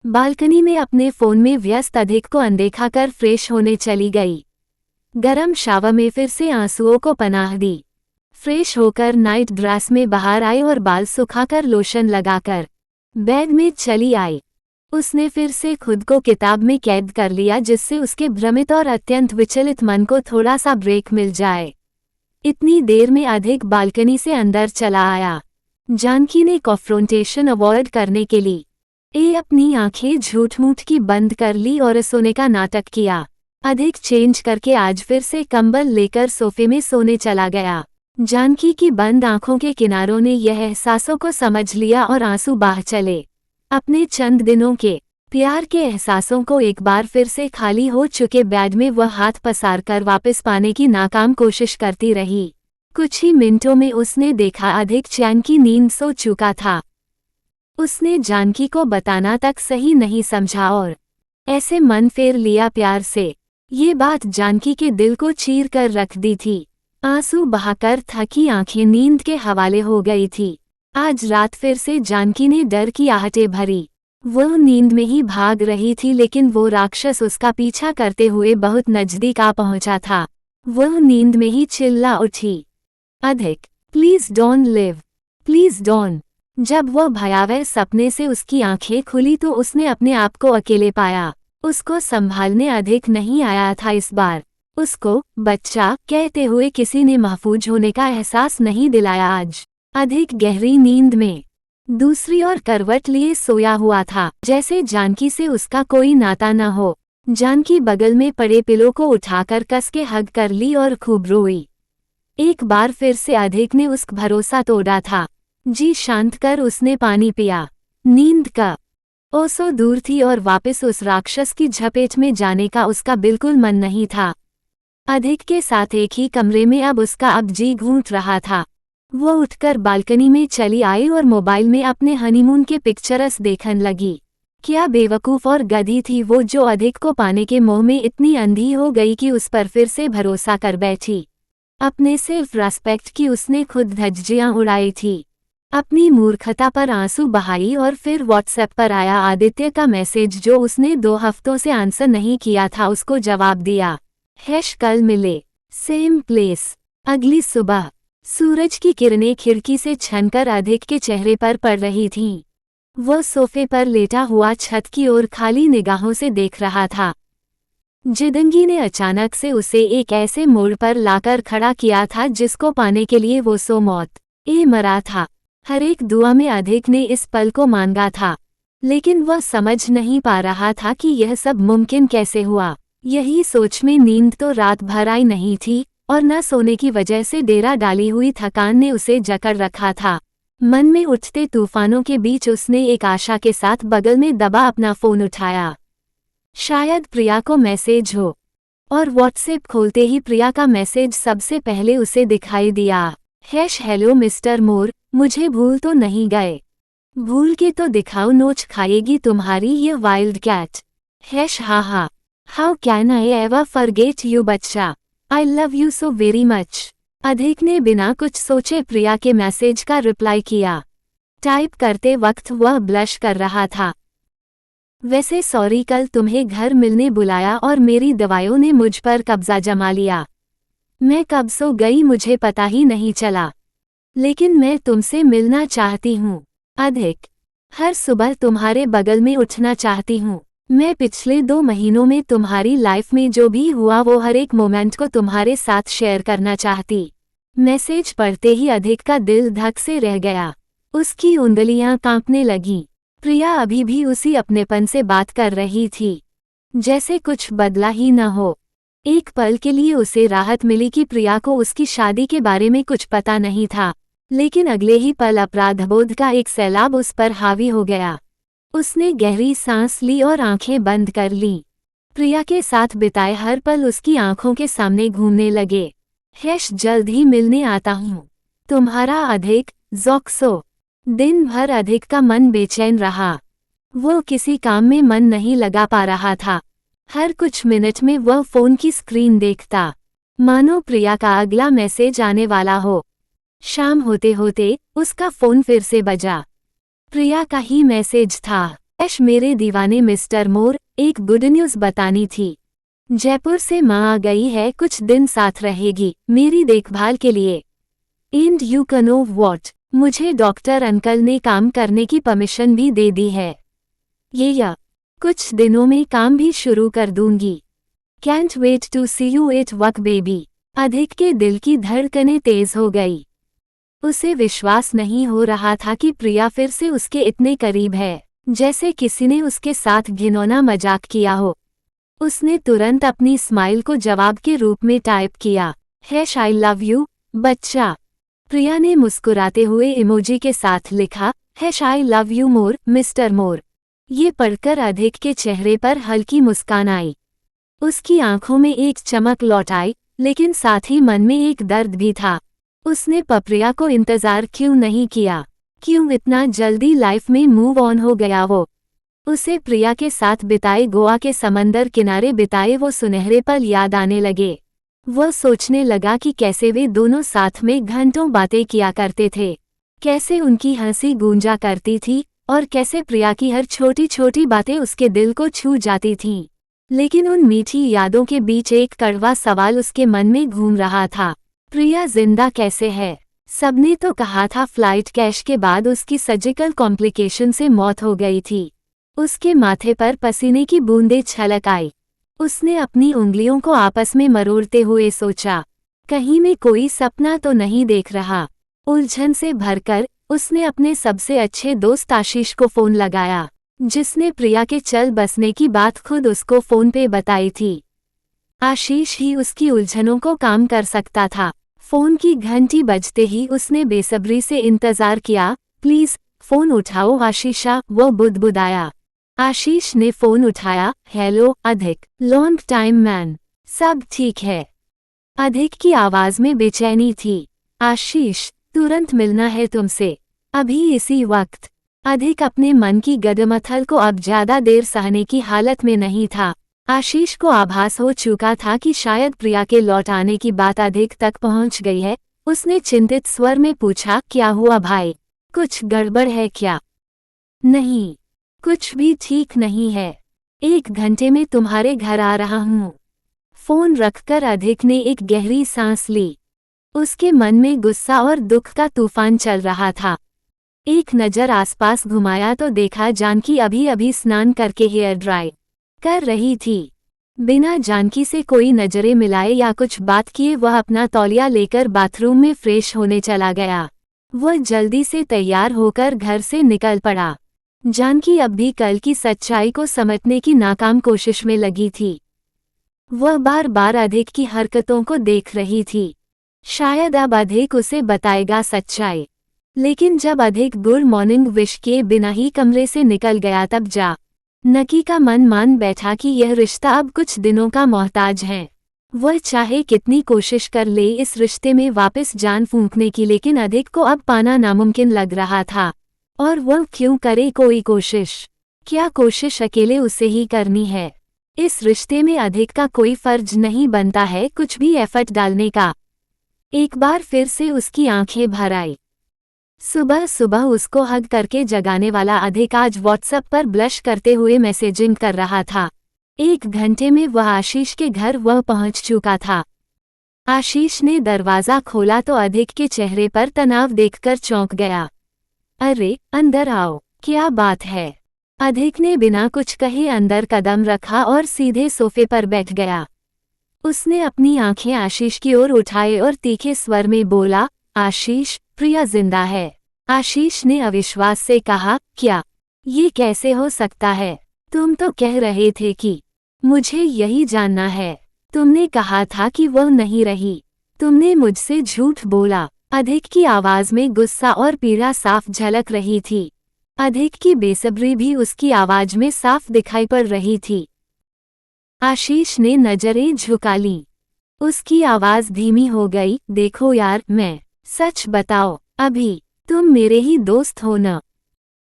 बालकनी में अपने फोन में व्यस्त अधिक को अनदेखा कर फ्रेश होने चली गई। गरम शावर में फिर से आंसुओं को पनाह दी। फ्रेश होकर नाइट ड्रेस में बाहर आई और बाल सुखाकर लोशन लगाकर बेड में चली आई। उसने फिर से खुद को किताब में कैद कर लिया, जिससे उसके भ्रमित और अत्यंत विचलित मन को थोड़ा सा ब्रेक मिल जाए। इतनी देर में अधिक बालकनी से अंदर चला आया। जानकी ने कॉन्फ्रोंटेशन अवॉइड करने के लिए अपनी आंखें झूठ-मूठ की बंद कर ली और सोने का नाटक किया। अधिक चेंज करके आज फिर से कंबल लेकर सोफे में सोने चला गया। जानकी की बंद आंखों के किनारों ने यह एहसासों को समझ लिया और आंसू बह चले। अपने चंद दिनों के प्यार के एहसासों को एक बार फिर से खाली हो चुके बेड में वह हाथ पसार कर वापस पाने की नाकाम कोशिश करती रही। कुछ ही मिनटों में उसने देखा अधिक चैन की नींद सो चुका था। उसने जानकी को बताना तक सही नहीं समझा और ऐसे मन फेर लिया प्यार से। ये बात जानकी के दिल को चीर कर रख दी थी। आंसू बहाकर थकी आंखें नींद के हवाले हो गई थी। आज रात फिर से जानकी ने डर की आहटें भरी। वह नींद में ही भाग रही थी, लेकिन वो राक्षस उसका पीछा करते हुए बहुत नजदीक आ पहुंचा था। वह नींद में ही चिल्ला उठी, अधिक, please don't live, please don't. जब वह भयावह सपने से उसकी आंखें खुली तो उसने अपने आप को अकेले पाया। उसको संभालने अधिक नहीं आया था इस बार। उसको बच्चा कहते हुए किसी ने महफूज होने का एहसास नहीं दिलाया। आज अधिक गहरी नींद में दूसरी ओर करवट लिए सोया हुआ था, जैसे जानकी से उसका कोई नाता न हो। जानकी बगल में पड़े पिलो को उठाकर कस के हग कर ली और खूब रोई। एक बार फिर से अधिक ने उसका भरोसा तोड़ा था। जी शांत कर उसने पानी पिया। नींद का ओसो दूर थी और वापस उस राक्षस की झपेट में जाने का उसका बिल्कुल मन नहीं था। अधिक के साथ एक ही कमरे में अब उसका अब जी घूट रहा था। वो उठकर बालकनी में चली आई और मोबाइल में अपने हनीमून के पिक्चर्स देखने लगी। क्या बेवकूफ़ और गधी थी वो, जो अधिक को पाने के मोह में इतनी अंधी हो गई कि उस पर फिर से भरोसा कर बैठी। अपने सेल्फ रेस्पेक्ट की उसने खुद धज्जियां उड़ाई थी। अपनी मूर्खता पर आंसू बहाई और फिर व्हाट्सएप पर आया आदित्य का मैसेज, जो उसने 2 हफ्तों से आंसर नहीं किया था, उसको जवाब दिया। कल मिले, सेम प्लेस। अगली सुबह सूरज की किरणें खिड़की से छनकर अधिक के चेहरे पर पड़ रही थीं। वह सोफे पर लेटा हुआ छत की ओर खाली निगाहों से देख रहा था। जिंदगी ने अचानक से उसे एक ऐसे मोड़ पर लाकर खड़ा किया था जिसको पाने के लिए वो सो मौत मरा था। हर एक दुआ में अधिक ने इस पल को मांगा था, लेकिन वह समझ नहीं पा रहा था कि यह सब मुमकिन कैसे हुआ। यही सोच में नींद तो रात भर आई नहीं थी और न सोने की वजह से डेरा डाली हुई थकान ने उसे जकड़ रखा था। मन में उठते तूफानों के बीच उसने एक आशा के साथ बगल में दबा अपना फोन उठाया। शायद प्रिया को मैसेज हो, और व्हाट्सएप खोलते ही प्रिया का मैसेज सबसे पहले उसे दिखाई दिया। हेलो मिस्टर मोर, मुझे भूल तो नहीं गए? भूल के तो दिखाओ, नोच खाएगी तुम्हारी ये wild cat. Ha how can I ever forget you बच्चा, I love you so very much. Adhik ने बिना कुछ सोचे प्रिया के मैसेज का रिप्लाई किया। टाइप करते वक्त वह ब्लश कर रहा था। वैसे सॉरी, कल तुम्हें घर मिलने बुलाया और मेरी दवाइयों ने मुझ पर कब्जा जमा लिया। मैं कब सो गई मुझे पता ही नहीं चला, लेकिन मैं तुमसे मिलना चाहती हूँ अधिक। हर सुबह तुम्हारे बगल में उठना चाहती हूँ। मैं पिछले 2 महीनों में तुम्हारी लाइफ में जो भी हुआ वो हर एक मोमेंट को तुम्हारे साथ शेयर करना चाहती। मैसेज पढ़ते ही अधिक का दिल धक से रह गया। उसकी उंगलियां कांपने लगीं। प्रिया अभी भी उसी अपनेपन से बात कर रही थी, जैसे कुछ बदला ही न हो। एक पल के लिए उसे राहत मिली कि प्रिया को उसकी शादी के बारे में कुछ पता नहीं था, लेकिन अगले ही पल अपराधबोध का एक सैलाब उस पर हावी हो गया। उसने गहरी सांस ली और आंखें बंद कर लीं। प्रिया के साथ बिताए हर पल उसकी आंखों के सामने घूमने लगे। हैश जल्द ही मिलने आता हूँ। तुम्हारा अधिक, ज़ोक्सो। दिन भर अधिक का मन बेचैन रहा। वो किसी काम में मन नहीं लगा पा रहा था। हर कुछ मिनट में वह फोन की स्क्रीन देखता, मानो प्रिया का अगला मैसेज आने वाला हो। शाम होते होते उसका फोन फिर से बजा। प्रिया का ही मैसेज था। ऐश मेरे दीवाने मिस्टर मोर, एक गुड न्यूज़ बतानी थी। जयपुर से माँ आ गई है, कुछ दिन साथ रहेगी मेरी देखभाल के लिए। And you can know what, मुझे डॉक्टर अंकल ने काम करने की परमिशन भी दे दी है। या कुछ दिनों में काम भी शुरू कर दूंगी। Can't wait to see you at work baby. Adhik के दिल की धड़कनें तेज हो गई। उसे विश्वास नहीं हो रहा था कि प्रिया फिर से उसके इतने करीब है, जैसे किसी ने उसके साथ घिनौना मजाक किया हो। उसने तुरंत अपनी स्माइल को जवाब के रूप में टाइप किया, हैश आई लव यू बच्चा। प्रिया ने मुस्कुराते हुए इमोजी के साथ लिखा, hash I love you more mister More. ये पढ़कर अधिक के चेहरे पर हल्की मुस्कान आई। उसकी आंखों में एक चमक लौट आई, लेकिन साथ ही मन में एक दर्द भी था। उसने प्रिया को इंतजार क्यों नहीं किया? क्यों इतना जल्दी लाइफ में मूव ऑन हो गया वो? उसे प्रिया के साथ बिताए गोवा के समंदर किनारे बिताए वो सुनहरे पल याद आने लगे। वह सोचने लगा कि कैसे वे दोनों साथ में घंटों बातें किया करते थे, कैसे उनकी हंसी गूंजा करती थी और कैसे प्रिया की हर छोटी छोटी बातें उसके दिल को छू जाती थीं। लेकिन उन मीठी यादों के बीच एक कड़वा सवाल उसके मन में घूम रहा था, प्रिया जिंदा कैसे है? सबने तो कहा था फ्लाइट क्रैश के बाद उसकी सर्जिकल कॉम्प्लिकेशन से मौत हो गई थी। उसके माथे पर पसीने की बूंदें छलक आई। उसने अपनी उंगलियों को आपस में मरोड़ते हुए सोचा, कहीं मैं कोई सपना तो नहीं देख रहा। उलझन से भरकर उसने अपने सबसे अच्छे दोस्त आशीष को फोन लगाया, जिसने प्रिया के चल बसने की बात खुद उसको फोन पे बताई थी। आशीष ही उसकी उलझनों को काम कर सकता था। फोन की घंटी बजते ही उसने बेसब्री से इंतजार किया। प्लीज फोन उठाओ आशीषा, वो बुदबुदाया। आशीष ने फोन उठाया। हेलो अधिक, लॉन्ग टाइम मैन, सब ठीक है? अधिक की आवाज में बेचैनी थी। आशीष, तुरंत मिलना है तुमसे, अभी इसी वक्त। अधिक अपने मन की गदमथल को अब ज्यादा देर सहने की हालत में नहीं था। आशीष को आभास हो चुका था कि शायद प्रिया के लौट आने की बात अधिक तक पहुंच गई है। उसने चिंतित स्वर में पूछा, क्या हुआ भाई, कुछ गड़बड़ है क्या? नहीं, कुछ भी ठीक नहीं है। 1 घंटे में तुम्हारे घर आ रहा हूँ। फोन रखकर अधिक ने एक गहरी सांस ली। उसके मन में गुस्सा और दुख का तूफान चल रहा था। एक नज़र आसपास घुमाया तो देखा जानकी अभी अभी स्नान करके हेयर ड्राई कर रही थी। बिना जानकी से कोई नजरें मिलाए या कुछ बात किए वह अपना तौलिया लेकर बाथरूम में फ्रेश होने चला गया। वह जल्दी से तैयार होकर घर से निकल पड़ा। जानकी अब भी कल की सच्चाई को समझने की नाकाम कोशिश में लगी थी। वह बार बार अधिक की हरकतों को देख रही थी। शायद अब अधिक उसे बताएगा सच्चाई। लेकिन जब अधिक गुड मॉर्निंग विश किए बिना ही कमरे से निकल गया तब नकी का मन मान बैठा कि यह रिश्ता अब कुछ दिनों का मोहताज है। वह चाहे कितनी कोशिश कर ले इस रिश्ते में वापस जान फूंकने की, लेकिन अधिक को अब पाना नामुमकिन लग रहा था। और वह क्यों करे कोई कोशिश? क्या कोशिश अकेले उसे ही करनी है? इस रिश्ते में अधिक का कोई फर्ज नहीं बनता है कुछ भी एफर्ट डालने का। एक बार फिर से उसकी आंखें भर आई। सुबह सुबह उसको हग करके जगाने वाला अधिक आज व्हाट्सएप पर ब्लश करते हुए मैसेजिंग कर रहा था। 1 घंटे में वह आशीष के घर वह पहुंच चुका था। आशीष ने दरवाज़ा खोला तो अधिक के चेहरे पर तनाव देखकर चौंक गया। अरे अंदर आओ, क्या बात है? अधिक ने बिना कुछ कहे अंदर कदम रखा और सीधे सोफे पर बैठ गया। उसने अपनी आंखें आशीष की ओर उठाए और तीखे स्वर में बोला, आशीष, प्रिया जिंदा है। आशीष ने अविश्वास से कहा, क्या? ये कैसे हो सकता है? तुम तो कह रहे थे कि। मुझे यही जानना है। तुमने कहा था कि वह नहीं रही। तुमने मुझसे झूठ बोला। अधिक की आवाज में गुस्सा और पीड़ा साफ झलक रही थी। अधिक की बेसब्री भी उसकी आवाज में साफ दिखाई पड़ रही थी। आशीष ने नजरें झुका ली। उसकी आवाज धीमी हो गई, देखो यार, मैं सच बताओ, अभी तुम मेरे ही दोस्त हो न?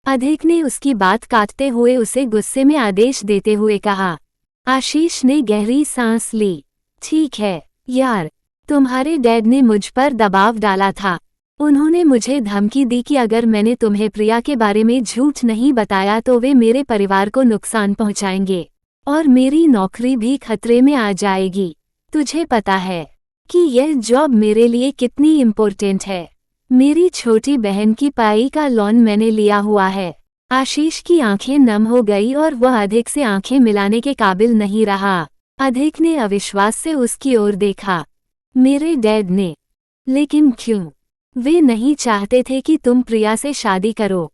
अधिक ने उसकी बात काटते हुए उसे गुस्से में आदेश देते हुए कहा। आशीष ने गहरी सांस ली। ठीक है यार, तुम्हारे डैड ने मुझ पर दबाव डाला था। उन्होंने मुझे धमकी दी कि अगर मैंने तुम्हें प्रिया के बारे में झूठ नहीं बताया तो वे मेरे परिवार को नुकसान पहुंचाएंगे और मेरी नौकरी भी खतरे में आ जाएगी। तुझे पता है कि यह जॉब मेरे लिए कितनी इम्पोर्टेंट है। मेरी छोटी बहन की पढ़ाई का लोन मैंने लिया हुआ है। आशीष की आंखें नम हो गई और वह अधिक से आंखें मिलाने के काबिल नहीं रहा। अधिक ने अविश्वास से उसकी ओर देखा। मेरे डैड ने? लेकिन क्यों? वे नहीं चाहते थे कि तुम प्रिया से शादी करो।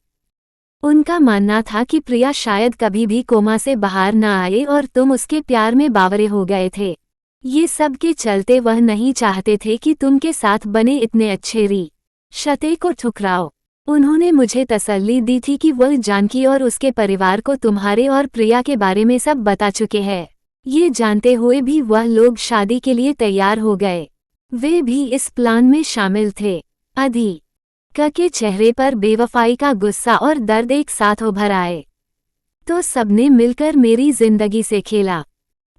उनका मानना था कि प्रिया शायद कभी भी कोमा से बाहर न आए और तुम उसके प्यार में बावरे हो गए थे। ये सब के चलते वह नहीं चाहते थे कि तुम के साथ बने इतने अच्छे रिश्ते को ठुकराओ। उन्होंने मुझे तसल्ली दी थी कि वह जानकी और उसके परिवार को तुम्हारे और प्रिया के बारे में सब बता चुके हैं। ये जानते हुए भी वह लोग शादी के लिए तैयार हो गए। वे भी इस प्लान में शामिल थे। अधिक के चेहरे पर बेवफाई का गुस्सा और दर्द एक साथ उभर आए। तो सबने मिलकर मेरी जिंदगी से खेला।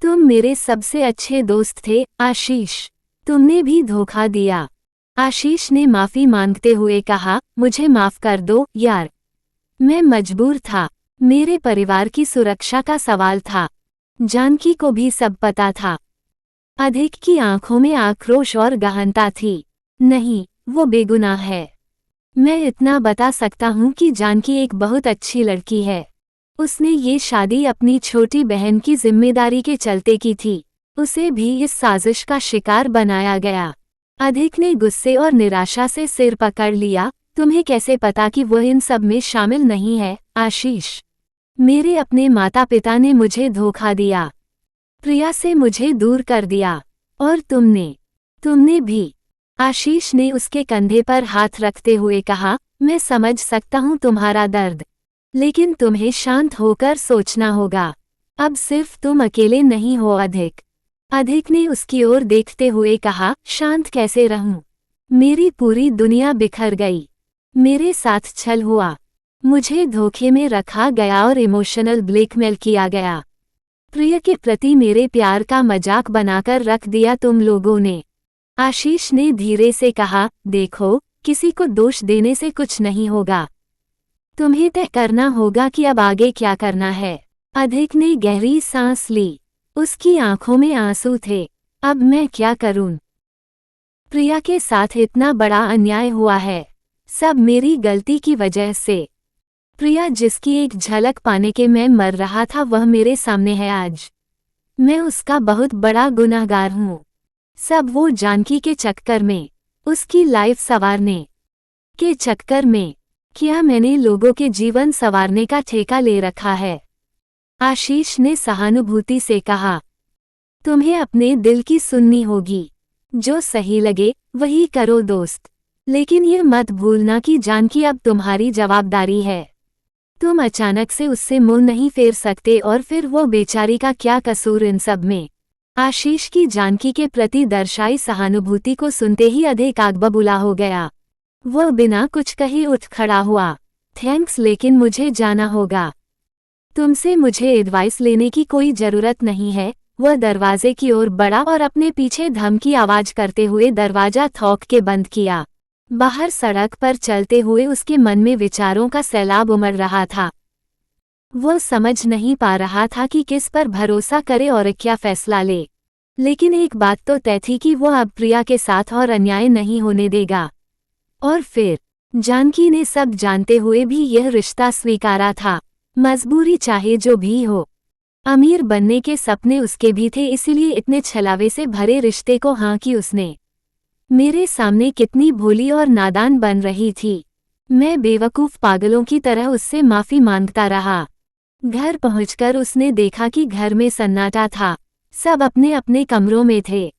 तुम मेरे सबसे अच्छे दोस्त थे आशीष। तुमने भी धोखा दिया। आशीष ने माफी मांगते हुए कहा, मुझे माफ कर दो यार। मैं मजबूर था। मेरे परिवार की सुरक्षा का सवाल था। जानकी को भी सब पता था। अधिक की आंखों में आक्रोश और गहनता थी। नहीं, वो बेगुनाह है। मैं इतना बता सकता हूँ कि जानकी एक बहुत अच्छी लड़की है। उसने ये शादी अपनी छोटी बहन की जिम्मेदारी के चलते की थी। उसे भी इस साजिश का शिकार बनाया गया। अधिक ने गुस्से और निराशा से सिर पकड़ लिया। तुम्हें कैसे पता कि वह इन सब में शामिल नहीं है आशीष? मेरे अपने माता पिता ने मुझे धोखा दिया। प्रिया से मुझे दूर कर दिया। और तुमने भी। आशीष ने उसके कंधे पर हाथ रखते हुए कहा, मैं समझ सकता हूँ तुम्हारा दर्द, लेकिन तुम्हें शांत होकर सोचना होगा। अब सिर्फ तुम अकेले नहीं हो अधिक। अधिक ने उसकी ओर देखते हुए कहा, शांत कैसे रहूं? मेरी पूरी दुनिया बिखर गई। मेरे साथ छल हुआ। मुझे धोखे में रखा गया और इमोशनल ब्लैकमेल किया गया। प्रिया के प्रति मेरे प्यार का मजाक बनाकर रख दिया तुम लोगों ने। आशीष ने धीरे से कहा, देखो, किसी को दोष देने से कुछ नहीं होगा। तुम्हें तय करना होगा कि अब आगे क्या करना है। अधिक ने गहरी सांस ली। उसकी आंखों में आंसू थे। अब मैं क्या करूं? प्रिया के साथ इतना बड़ा अन्याय हुआ है। सब मेरी गलती की वजह से। प्रिया जिसकी एक झलक पाने के मैं मर रहा था वह मेरे सामने है आज। मैं उसका बहुत बड़ा गुनहगार हूँ। सब वो जानकी के चक्कर में, उसकी लाइफ संवारने के चक्कर में। क्या मैंने लोगों के जीवन संवारने का ठेका ले रखा है? आशीष ने सहानुभूति से कहा, तुम्हें अपने दिल की सुननी होगी। जो सही लगे वही करो दोस्त। लेकिन ये मत भूलना कि जानकी अब तुम्हारी जवाबदारी है। तुम अचानक से उससे मुंह नहीं फेर सकते और फिर वो बेचारी का क्या कसूर इन सब में? आशीष की जानकी के प्रति दर्शाई सहानुभूति को सुनते ही अधिक आग बबूला हो गया। वह बिना कुछ कहे उठ खड़ा हुआ। थैंक्स, लेकिन मुझे जाना होगा। तुमसे मुझे एडवाइस लेने की कोई जरूरत नहीं है। वह दरवाजे की ओर बढ़ा और अपने पीछे धमकी आवाज करते हुए दरवाजा ठोक के बंद किया। बाहर सड़क पर चलते हुए उसके मन में विचारों का सैलाब उमड़ रहा था। वह समझ नहीं पा रहा था कि किस पर भरोसा करे और क्या फैसला ले। लेकिन एक बात तो तय थी कि वह अब प्रिया के साथ और अन्याय नहीं होने देगा। और फिर जानकी ने सब जानते हुए भी यह रिश्ता स्वीकारा था। मजबूरी चाहे जो भी हो। अमीर बनने के सपने उसके भी थे, इसीलिए इतने छलावे से भरे रिश्ते को हाँ की उसने। मेरे सामने कितनी भोली और नादान बन रही थी। मैं बेवकूफ़ पागलों की तरह उससे माफ़ी मांगता रहा। घर पहुंचकर उसने देखा कि घर में सन्नाटा था। सब अपने अपने कमरों में थे।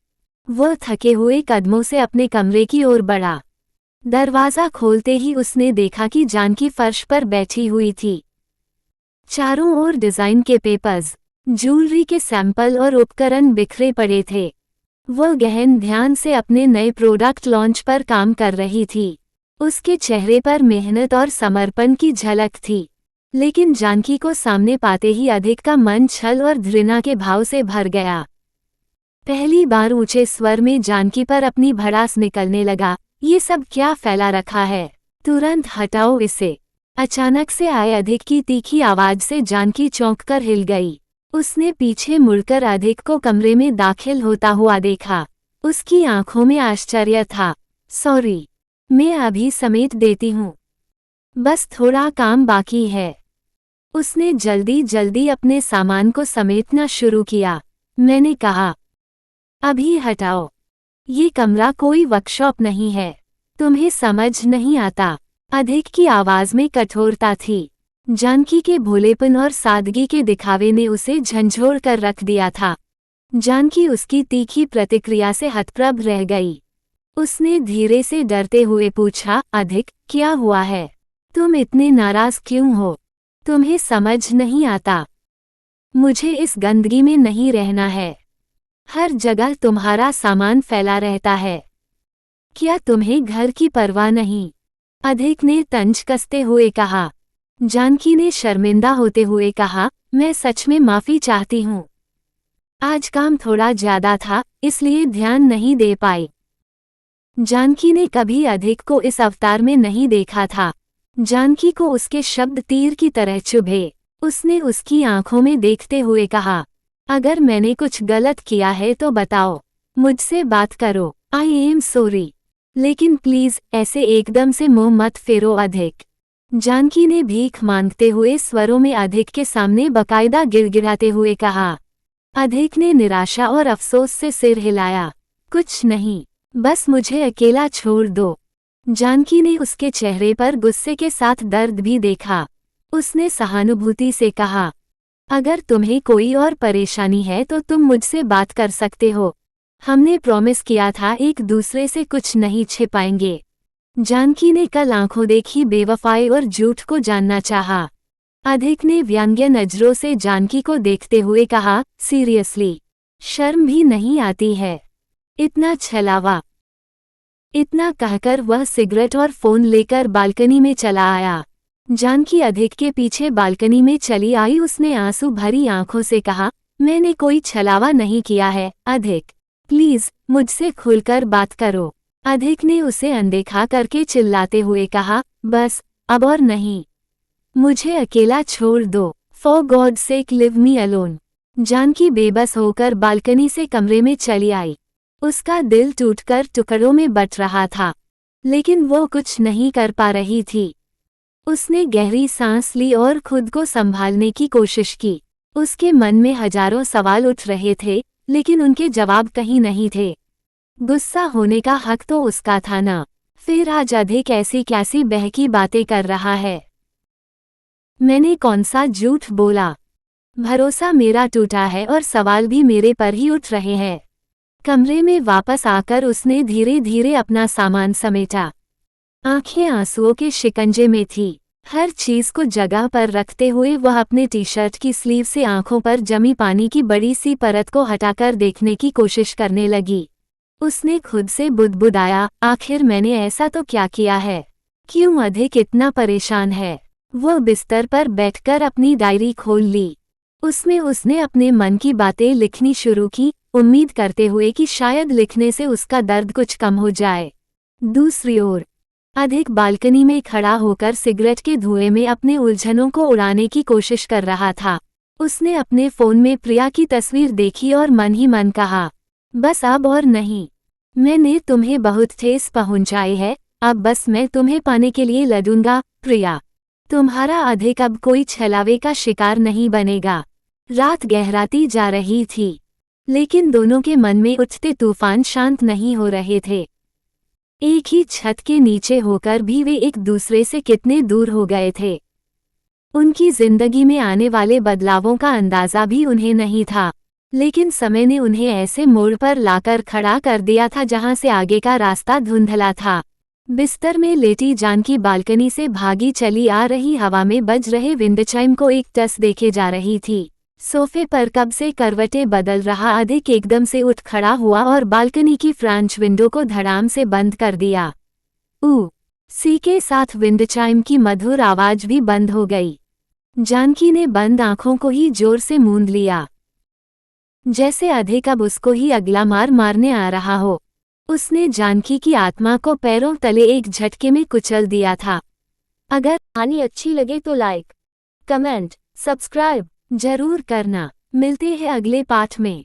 वह थके हुए कदमों से अपने कमरे की ओर बढ़ा। दरवाज़ा खोलते ही उसने देखा कि जानकी फर्श पर बैठी हुई थी। चारों ओर डिज़ाइन के पेपर्स, ज्वेलरी के सैंपल और उपकरण बिखरे पड़े थे। वह गहन ध्यान से अपने नए प्रोडक्ट लॉन्च पर काम कर रही थी। उसके चेहरे पर मेहनत और समर्पण की झलक थी। लेकिन जानकी को सामने पाते ही अधिक का मन छल और घृणा के भाव से भर गया। पहली बार ऊंचे स्वर में जानकी पर अपनी भड़ास निकलने लगा। ये सब क्या फैला रखा है? तुरंत हटाओ इसे। अचानक से आए अधिक की तीखी आवाज से जानकी चौंककर हिल गई। उसने पीछे मुड़कर अधिक को कमरे में दाखिल होता हुआ देखा। उसकी आंखों में आश्चर्य था। सॉरी, मैं अभी समेट देती हूँ, बस थोड़ा काम बाकी है। उसने जल्दी जल्दी अपने सामान को समेटना शुरू किया। मैंने कहा, अभी हटाओ, ये कमरा कोई वर्कशॉप नहीं है, तुम्हें समझ नहीं आता। अधिक की आवाज में कठोरता थी। जानकी के भोलेपन और सादगी के दिखावे ने उसे झंझोड़ कर रख दिया था। जानकी उसकी तीखी प्रतिक्रिया से हतप्रभ रह गई। उसने धीरे से डरते हुए पूछा, अधिक, क्या हुआ है? तुम इतने नाराज क्यों हो? तुम्हें समझ नहीं आता? मुझे इस गंदगी में नहीं रहना है। हर जगह तुम्हारा सामान फैला रहता है। क्या तुम्हें घर की परवाह नहीं? अधिक ने तंज कसते हुए कहा। जानकी ने शर्मिंदा होते हुए कहा, मैं सच में माफी चाहती हूँ। आज काम थोड़ा ज्यादा था, इसलिए ध्यान नहीं दे पाई। जानकी ने कभी अधिक को इस अवतार में नहीं देखा था। जानकी को उसके शब्द तीर की तरह चुभे। उसने उसकी आंखों में देखते हुए कहा, अगर मैंने कुछ गलत किया है तो बताओ, मुझसे बात करो। आई एम सॉरी, लेकिन प्लीज ऐसे एकदम से मुंह मत फेरो अधिक। जानकी ने भीख मांगते हुए स्वरों में अधिक के सामने बकायदा गिड़गिड़ाते हुए कहा। अधिक ने निराशा और अफसोस से सिर हिलाया। कुछ नहीं, बस मुझे अकेला छोड़ दो। जानकी ने उसके चेहरे पर गुस्से के साथ दर्द भी देखा। उसने सहानुभूति से कहा, अगर तुम्हें कोई और परेशानी है तो तुम मुझसे बात कर सकते हो। हमने प्रॉमिस किया था एक दूसरे से कुछ नहीं छिपाएंगे। जानकी ने कल आंखों देखी बेवफाई और झूठ को जानना चाहा। अधिक ने व्यंग्य नजरों से जानकी को देखते हुए कहा, सीरियसली, शर्म भी नहीं आती है? इतना छलावा। इतना कहकर वह सिगरेट और फोन लेकर बालकनी में चला आया। जानकी अधिक के पीछे बालकनी में चली आई। उसने आंसू भरी आंखों से कहा, मैंने कोई छलावा नहीं किया है अधिक, प्लीज मुझसे खुलकर बात करो। अधिक ने उसे अनदेखा करके चिल्लाते हुए कहा, बस अब और नहीं, मुझे अकेला छोड़ दो। For God sake leave me alone. Janaki बेबस होकर बालकनी से कमरे में चली आई। उसका दिल टूटकर टुकड़ों में बट रहा था, लेकिन वो कुछ नहीं कर पा रही थी। उसने गहरी सांस ली और खुद को संभालने की कोशिश की। उसके मन में हजारों सवाल उठ रहे थे, लेकिन उनके जवाब कहीं नहीं थे। गुस्सा होने का हक तो उसका था ना। फिर आज अधिक ऐसी कैसी बहकी बातें कर रहा है? मैंने कौन सा झूठ बोला? भरोसा मेरा टूटा है और सवाल भी मेरे पर ही उठ रहे हैं। कमरे में वापस आकर उसने धीरे धीरे अपना सामान समेटा। आंखें आंसुओं के शिकंजे में थी। हर चीज को जगह पर रखते हुए वह अपने टी शर्ट की स्लीव से आंखों पर जमी पानी की बड़ी सी परत को हटाकर देखने की कोशिश करने लगी। उसने खुद से बुदबुदाया, आखिर मैंने ऐसा तो क्या किया है? क्यों अधिक इतना परेशान है? वह बिस्तर पर बैठकर अपनी डायरी खोल ली। उसमें उसने अपने मन की बातें लिखनी शुरू की, उम्मीद करते हुए कि शायद लिखने से उसका दर्द कुछ कम हो जाए। दूसरी ओर अधिक बालकनी में खड़ा होकर सिगरेट के धुएं में अपने उलझनों को उड़ाने की कोशिश कर रहा था। उसने अपने फोन में प्रिया की तस्वीर देखी और मन ही मन कहा, बस अब और नहीं, मैंने तुम्हें बहुत ठेस पहुंचाई है, अब बस मैं तुम्हें पाने के लिए लड़ूंगा प्रिया। तुम्हारा अधिक अब कोई छलावे का शिकार नहीं बनेगा। रात गहराती जा रही थी, लेकिन दोनों के मन में उठते तूफान शांत नहीं हो रहे थे। एक ही छत के नीचे होकर भी वे एक दूसरे से कितने दूर हो गए थे। उनकी जिंदगी में आने वाले बदलावों का अंदाजा भी उन्हें नहीं था, लेकिन समय ने उन्हें ऐसे मोड़ पर लाकर खड़ा कर दिया था जहां से आगे का रास्ता धुंधला था। बिस्तर में लेटी जानकी बालकनी से भागी चली आ रही हवा में बज रहे विंडचाइम को एक टस देखे जा रही थी। सोफे पर कब से करवटें बदल रहा अधिक एकदम से उठ खड़ा हुआ और बालकनी की फ्रेंच विंडो को धड़ाम से बंद कर दिया। सी के साथ विंडचाइम की मधुर आवाज भी बंद हो गई। जानकी ने बंद आंखों को ही जोर से मूंद लिया, जैसे अधिक अब उसको ही अगला मार मारने आ रहा हो। उसने जानकी की आत्मा को पैरों तले एक झटके में कुचल दिया था। अगर कहानी अच्छी लगे तो लाइक, कमेंट, सब्सक्राइब जरूर करना। मिलते हैं अगले पाठ में।